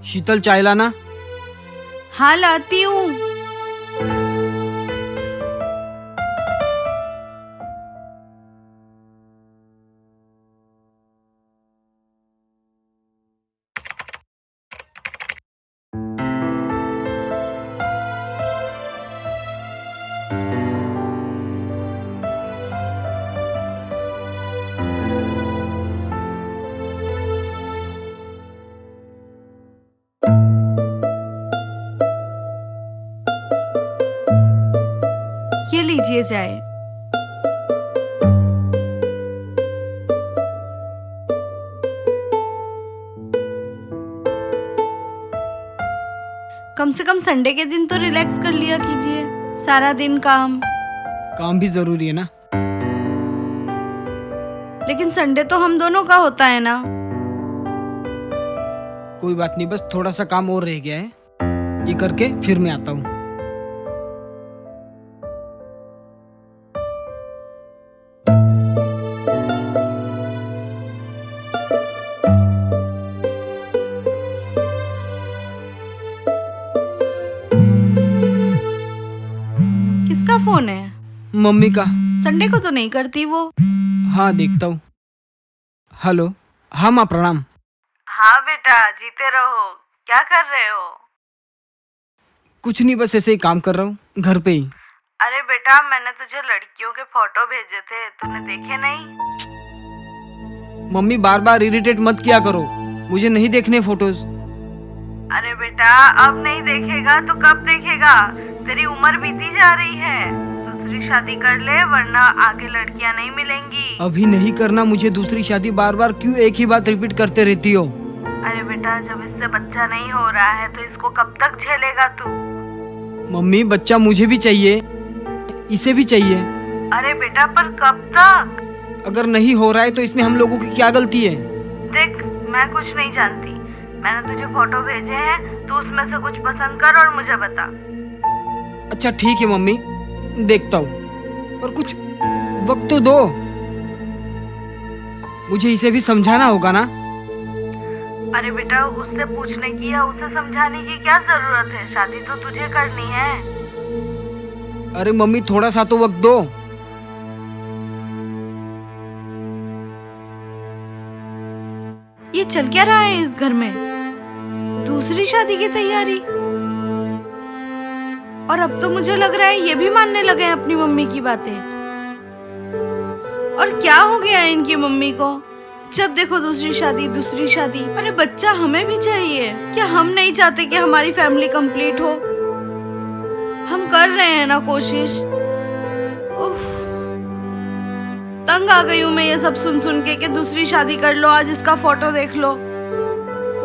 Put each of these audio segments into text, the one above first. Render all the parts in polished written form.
शीतल, चाय लाना। हाँ लाती हूँ। ये लीजिए चाय। कम से कम संडे के दिन तो रिलैक्स कर लिया कीजिए। सारा दिन काम। काम भी जरूरी है ना। लेकिन संडे तो हम दोनों का होता है ना। कोई बात नहीं, बस थोड़ा सा काम और रह गया है, ये करके फिर मैं आता हूँ। किसका फोन है? मम्मी का। संडे को तो नहीं करती वो। हाँ, देखता हूँ। हेलो। हाँ माँ, प्रणाम। हाँ बेटा, जीते रहो। क्या कर रहे हो? कुछ नहीं, बस ऐसे ही काम कर रहा हूँ घर पे ही। अरे बेटा, मैंने तुझे लड़कियों के फोटो भेजे थे, तूने देखे नहीं? मम्मी, बार बार इरिटेट मत किया करो, मुझे नहीं देखने फोटोज। अरे बेटा, अब नहीं देखेगा तो कब देखेगा? तेरी उम्र बीती जा रही है। दूसरी शादी कर ले, वरना आगे लड़कियां नहीं मिलेंगी। अभी नहीं करना मुझे दूसरी शादी। बार बार क्यों एक ही बात रिपीट करते रहती हो? अरे बेटा, जब इससे बच्चा नहीं हो रहा है तो इसको कब तक झेलेगा तू? मम्मी, बच्चा मुझे भी चाहिए, इसे भी चाहिए। अरे बेटा, पर कब तक? अगर नहीं हो रहा है तो इसमें हम लोगों की क्या गलती है? देख, मैं कुछ नहीं जानती। मैंने तुझे फोटो भेजे हैं, तू उसमें से कुछ पसंद कर और मुझे बता। अच्छा ठीक है मम्मी, देखता हूँ, पर कुछ वक्त तो दो। मुझे इसे भी समझाना होगा ना। अरे बेटा, उससे पूछने की या उसे समझाने की क्या जरूरत है? शादी तो तुझे करनी है। अरे मम्मी, थोड़ा सा तो वक्त दो। ये चल क्या रहा है इस घर में? दूसरी शादी की तैयारी। और अब तो मुझे लग रहा है ये भी मानने लगे हैं अपनी मम्मी की बातें। और क्या हो गया है इनकी मम्मी को? जब देखो दूसरी शादी दूसरी शादी। अरे बच्चा हमें भी चाहिए। क्या हम नहीं चाहते कि हमारी फैमिली कंप्लीट हो? हम कर रहे हैं ना कोशिश। उफ, तंग आ गई हूँ मैं ये सब सुन सुन के कि दूसरी शादी कर लो, आज इसका फोटो देख लो।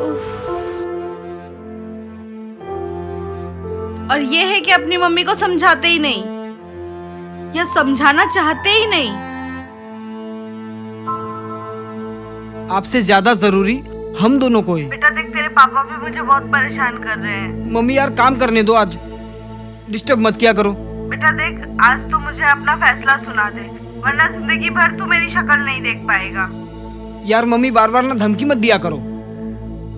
उफ। और ये है कि अपनी मम्मी को समझाते ही नहीं, या समझाना चाहते ही नहीं। आपसे ज्यादा जरूरी हम दोनों को है। बेटा देख, तेरे पापा भी मुझे बहुत परेशान कर रहे हैं। मम्मी यार, काम करने दो, आज डिस्टर्ब मत किया करो। बेटा देख, आज तू मुझे अपना फैसला सुना दे, वरना जिंदगी भर तू मेरी शक्ल नहीं देख पाएगा। यार मम्मी, बार बार ना धमकी मत दिया करो।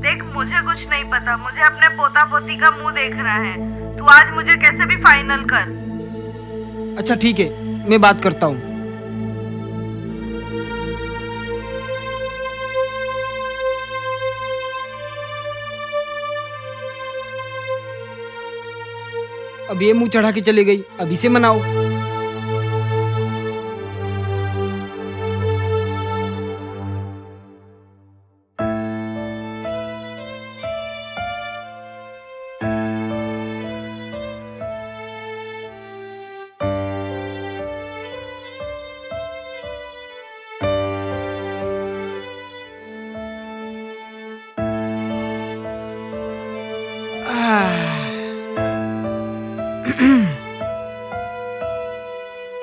देख, मुझे कुछ नहीं पता, मुझे अपने पोता पोती का मुंह देखना है। तू आज मुझे कैसे भी फाइनल कर। अच्छा ठीक है, मैं बात करता हूँ। अब ये मुंह चढ़ा के चली गई, अब इसे मनाओ।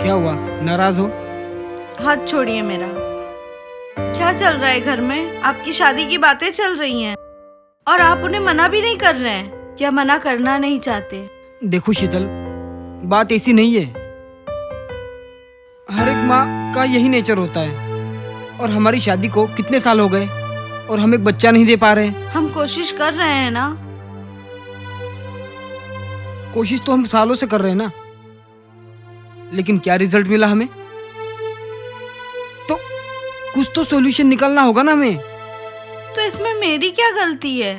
क्या हुआ, नाराज हो? हाथ छोड़िए मेरा। क्या चल रहा है घर में? आपकी शादी की बातें चल रही हैं और आप उन्हें मना भी नहीं कर रहे हैं, या मना करना नहीं चाहते? देखो शीतल, बात ऐसी नहीं है। हर एक माँ का यही नेचर होता है। और हमारी शादी को कितने साल हो गए, और हम एक बच्चा नहीं दे पा रहे हैं। हम कोशिश कर रहे हैं ना। कोशिश तो हम सालों से कर रहे हैं ना, लेकिन क्या रिजल्ट मिला हमें? तो कुछ तो सॉल्यूशन निकालना होगा ना हमें। तो इसमें मेरी क्या गलती है?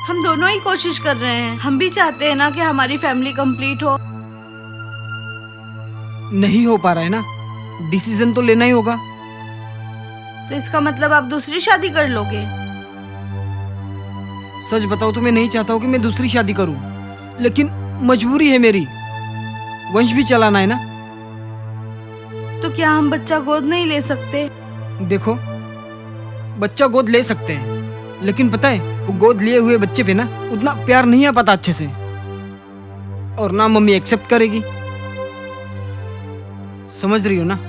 हम दोनों ही कोशिश कर रहे हैं। हम भी चाहते हैं ना कि हमारी फैमिली कंप्लीट हो। नहीं हो पा रहा है ना, डिसीजन तो लेना ही होगा। तो इसका मतलब आप दूसरी शादी कर लोगे? सच बताओ तो मैं नहीं चाहता हूँ कि मैं दूसरी शादी करूं, लेकिन मजबूरी है मेरी, वंश भी चलाना है ना। तो क्या हम बच्चा गोद नहीं ले सकते? देखो, बच्चा गोद ले सकते हैं, लेकिन पता है वो गोद लिए हुए बच्चे पे ना उतना प्यार नहीं आ पाता अच्छे से, और ना मम्मी एक्सेप्ट करेगी। समझ रही हो ना?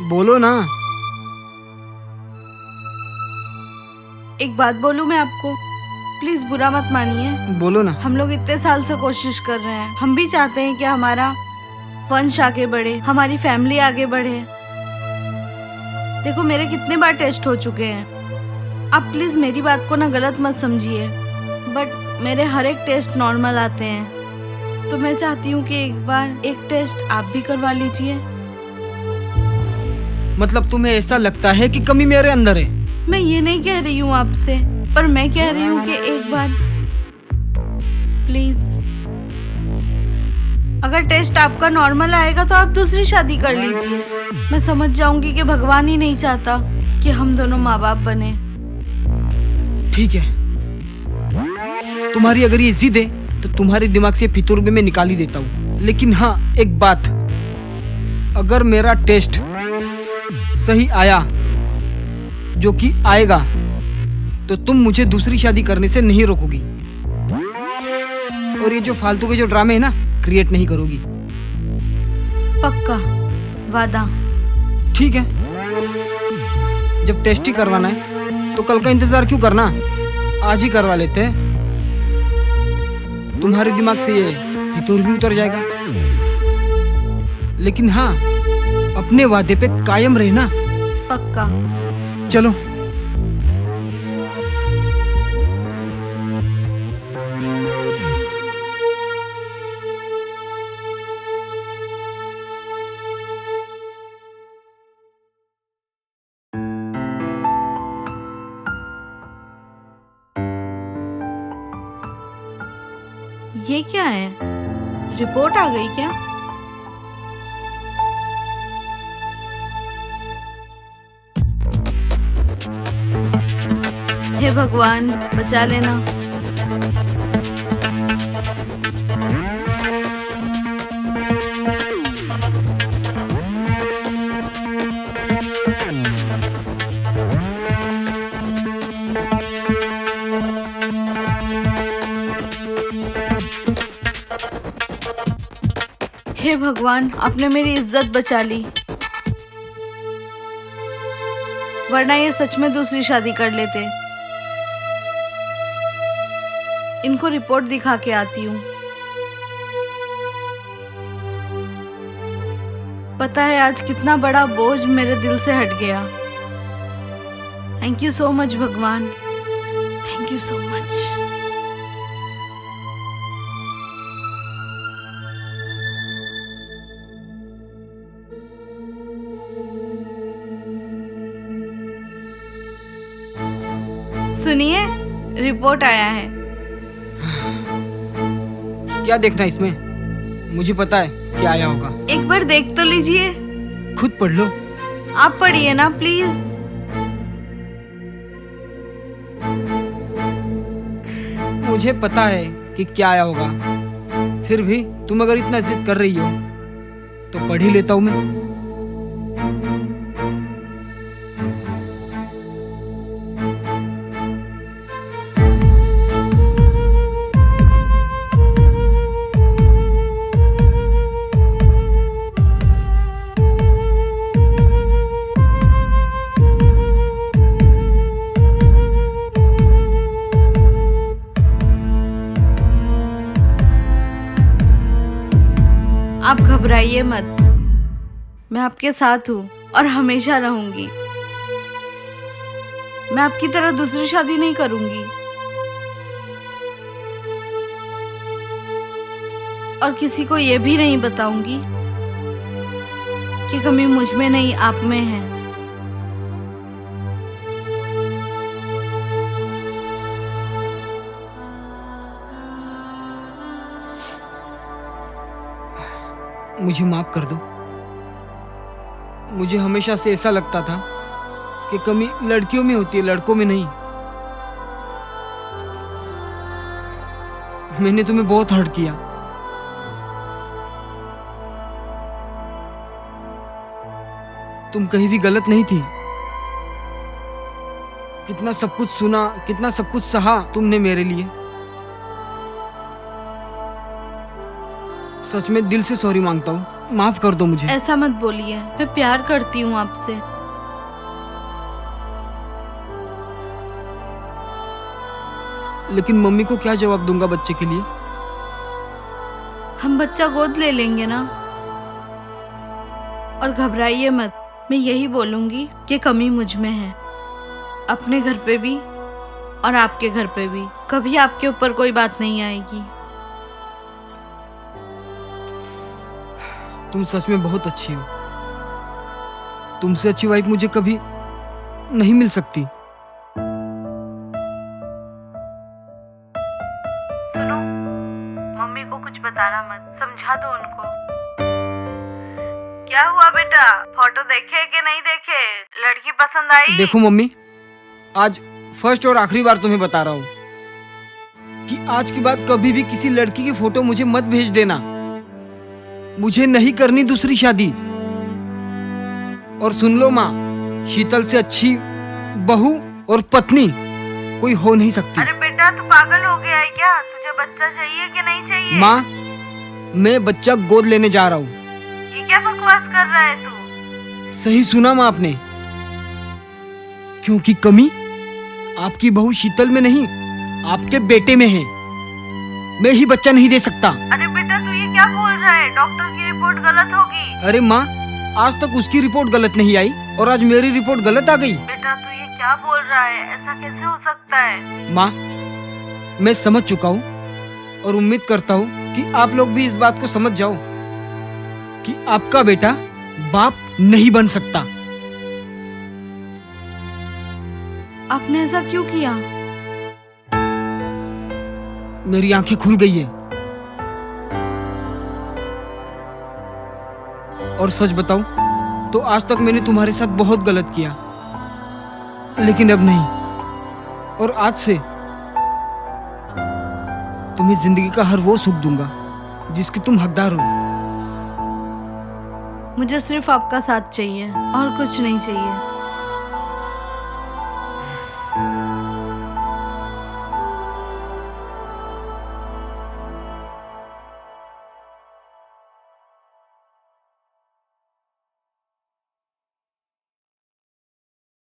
बोलो ना। एक बात बोलूं मैं आपको, प्लीज बुरा मत मानिए। बोलो ना। हम लोग इतने साल से कोशिश कर रहे हैं। हम भी चाहते हैं कि हमारा वंश आगे बढ़े, हमारी फैमिली आगे बढ़े। देखो मेरे कितने बार टेस्ट हो चुके हैं। आप प्लीज मेरी बात को ना गलत मत समझिए, बट मेरे हर एक टेस्ट नॉर्मल आते हैं। तो मैं चाहती हूँ कि एक बार एक टेस्ट आप भी करवा लीजिए। मतलब तुम्हें ऐसा लगता है कि कमी मेरे अंदर है? मैं ये नहीं कह रही हूँ आपसे, पर मैं कह रही हूँ कि एक बार प्लीज, अगर टेस्ट आपका नॉर्मल आएगा तो आप दूसरी शादी कर लीजिए। मैं समझ जाऊंगी कि भगवान ही नहीं चाहता कि हम दोनों माँ बाप बने। ठीक है, तुम्हारी अगर ये जिद है तो तुम्हारे दिमाग से फितूर भी मैं निकाल ही देता हूँ। लेकिन हाँ, एक बात, अगर मेरा टेस्ट सही आया, जो कि आएगा, तो तुम मुझे दूसरी शादी करने से नहीं रोकोगी, और ये जो फालतू के जो ड्रामे है ना, क्रिएट नहीं करोगी। पक्का वादा। ठीक है, जब टेस्ट ही करवाना है तो कल का इंतजार क्यों करना, आज ही करवा लेते हैं। तुम्हारे दिमाग से ये फितूर भी उतर जाएगा। लेकिन हाँ, अपने वादे पे कायम रहना। पक्का। चलो। ये क्या है? रिपोर्ट आ गई क्या? हे भगवान, बचा लेना। हे भगवान, आपने मेरी इज्जत बचा ली, वरना ये सच में दूसरी शादी कर लेते। इनको रिपोर्ट दिखा के आती हूँ। पता है आज कितना बड़ा बोझ मेरे दिल से हट गया। थैंक यू सो मच भगवान, थैंक यू सो मच। सुनिए, रिपोर्ट आया है। क्या देखना इसमें? मुझे पता है क्या आया होगा। एक बार देख तो लीजिए। खुद पढ़ लो। आप पढ़िए ना प्लीज। मुझे पता है कि क्या आया होगा, फिर भी तुम अगर इतना जिद कर रही हो तो पढ़ ही लेता हूं मैं। आप घबराइए मत, मैं आपके साथ हूँ और हमेशा रहूंगी। मैं आपकी तरह दूसरी शादी नहीं करूंगी और किसी को ये भी नहीं बताऊंगी कि कमी मुझ में नहीं आप में है। मुझे माफ कर दो। मुझे हमेशा से ऐसा लगता था कि कमी लड़कियों में होती है, लड़कों में नहीं। मैंने तुम्हें बहुत हर्ट किया। तुम कहीं भी गलत नहीं थी। कितना सब कुछ सुना, कितना सब कुछ सहा तुमने मेरे लिए। सच में दिल से सॉरी मांगता हूँ, माफ कर दो मुझे। ऐसा मत बोलिए, मैं प्यार करती हूँ आपसे। लेकिन मम्मी को क्या जवाब दूंगा बच्चे के लिए? हम बच्चा गोद ले लेंगे ना। और घबराइए मत, मैं यही बोलूंगी कि कमी मुझ में है, अपने घर पे भी और आपके घर पे भी। कभी आपके ऊपर कोई बात नहीं आएगी। तुम सच में बहुत अच्छी हो। तुमसे अच्छी वाइफ मुझे कभी नहीं मिल सकती। सुनो, मम्मी को कुछ बताना मत, समझा दो उनको। क्या हुआ बेटा, फोटो देखे कि नहीं देखे? लड़की पसंद आई? देखो मम्मी, आज फर्स्ट और आखिरी बार तुम्हें बता रहा हूँ कि आज के बाद कभी भी किसी लड़की की फोटो मुझे मत भेज देना। मुझे नहीं करनी दूसरी शादी। और सुन लो माँ, शीतल से अच्छी बहू और पत्नी कोई हो नहीं सकती। अरे बेटा, तू पागल हो गया है क्या? तुझे बच्चा चाहिए कि नहीं चाहिए? माँ, मैं बच्चा गोद लेने जा रहा हूँ। ये क्या बकवास कर रहा है तू? सही सुना माँ आपने, क्योंकि कमी आपकी बहू शीतल में नहीं, आपके बेटे में है। मैं ही बच्चा नहीं दे सकता। अरे बेटा, तू ये क्या बोल रहा है? डॉक्टर की रिपोर्ट गलत होगी। अरे माँ, आज तक उसकी रिपोर्ट गलत नहीं आई और आज मेरी रिपोर्ट गलत आ गई। बेटा, तू ये क्या बोल रहा है? ऐसा कैसे हो सकता है? माँ, मैं समझ चुका हूँ और उम्मीद करता हूँ कि आप लोग भी इस बात को समझ जाओ कि आपका बेटा बाप नहीं बन सकता। आपने ऐसा क्यों किया? मेरी आंखें खुल गई है। और सच बताऊं तो आज तक मैंने तुम्हारे साथ बहुत गलत किया, लेकिन अब नहीं। और आज से तुम्हें जिंदगी का हर वो सुख दूंगा जिसकी तुम हकदार हो। मुझे सिर्फ आपका साथ चाहिए और कुछ नहीं चाहिए।